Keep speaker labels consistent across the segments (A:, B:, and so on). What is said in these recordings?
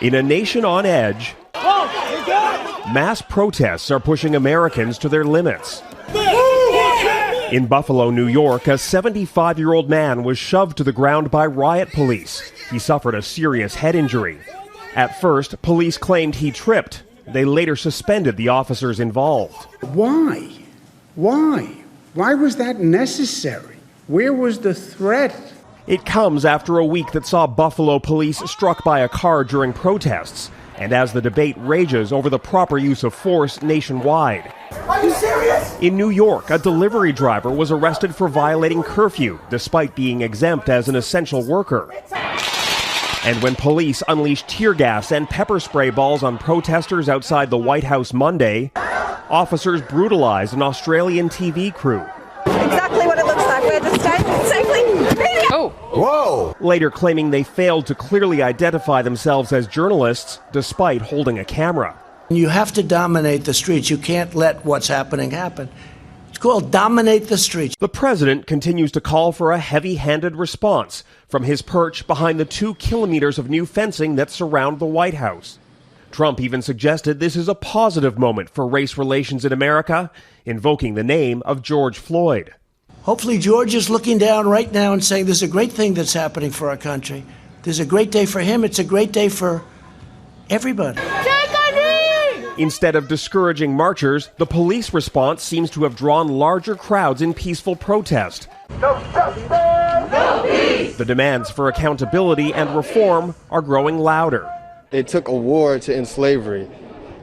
A: In a nation on edge, mass protests are pushing Americans to their limits. In Buffalo, New York, a 75-year-old man was shoved to the ground by riot police. He suffered a serious head injury. At first, police claimed he tripped. They later suspended the officers involved.
B: Why? Why was that necessary? Where was the threat?
A: It comes after a week that saw Buffalo police struck by a car during protests, and as the debate rages over the proper use of force nationwide.
C: Are you serious?
A: In New York, a delivery driver was arrested for violating curfew, despite being exempt as an essential worker. And when police unleashed tear gas and pepper spray balls on protesters outside the White House Monday, officers brutalized an Australian TV crew.
D: Exactly what it looks like. We're just staying safely.
C: Oh! Whoa!
A: Later claiming they failed to clearly identify themselves as journalists despite holding a camera.
E: You have to dominate the streets. You can't let what's happening happen. It's called dominate the streets.
A: The president continues to call for a heavy-handed response from his perch behind the 2 kilometers of new fencing that surround the White House. Trump even suggested this is a positive moment for race relations in America, invoking the name of George Floyd.
E: Hopefully George is looking down right now and saying there's a great thing that's happening for our country. There's a great day for him. It's a great day for everybody.
A: Instead of discouraging marchers, the police response seems to have drawn larger crowds in peaceful protest.
C: No justice! No peace!
A: The demands for accountability and reform are growing louder.
F: It took a war to end slavery.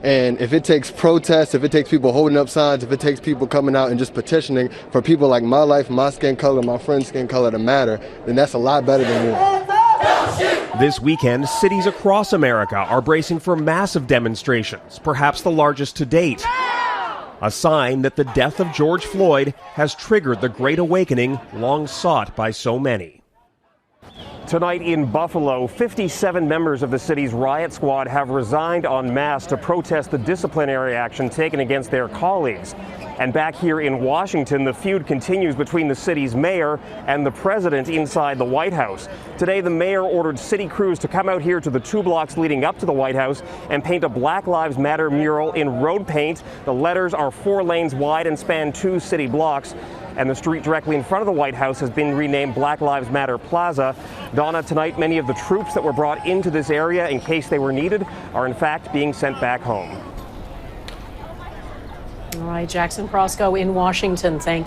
F: And if it takes protests, if it takes people holding up signs, if it takes people coming out and just petitioning for people like my life, my skin color, my friend's skin color to matter, then that's a lot better than war.
A: This weekend, cities across America are bracing for massive demonstrations, perhaps the largest to date. A sign that the death of George Floyd has triggered the Great Awakening long sought by so many. Tonight in Buffalo, 57 members of the city's riot squad have resigned en masse to protest the disciplinary action taken against their colleagues. And back here in Washington, the feud continues between the city's mayor and the president inside the White House. Today, the mayor ordered city crews to come out here to the 2 blocks leading up to the White House and paint a Black Lives Matter mural in road paint. The letters are 4 lanes wide and span 2 city blocks. And the street directly in front of the White House has been renamed Black Lives Matter Plaza. Donna, tonight many of the troops that were brought into this area in case they were needed are in fact being sent back home.
G: All right, Jackson Prosco in Washington, thank you.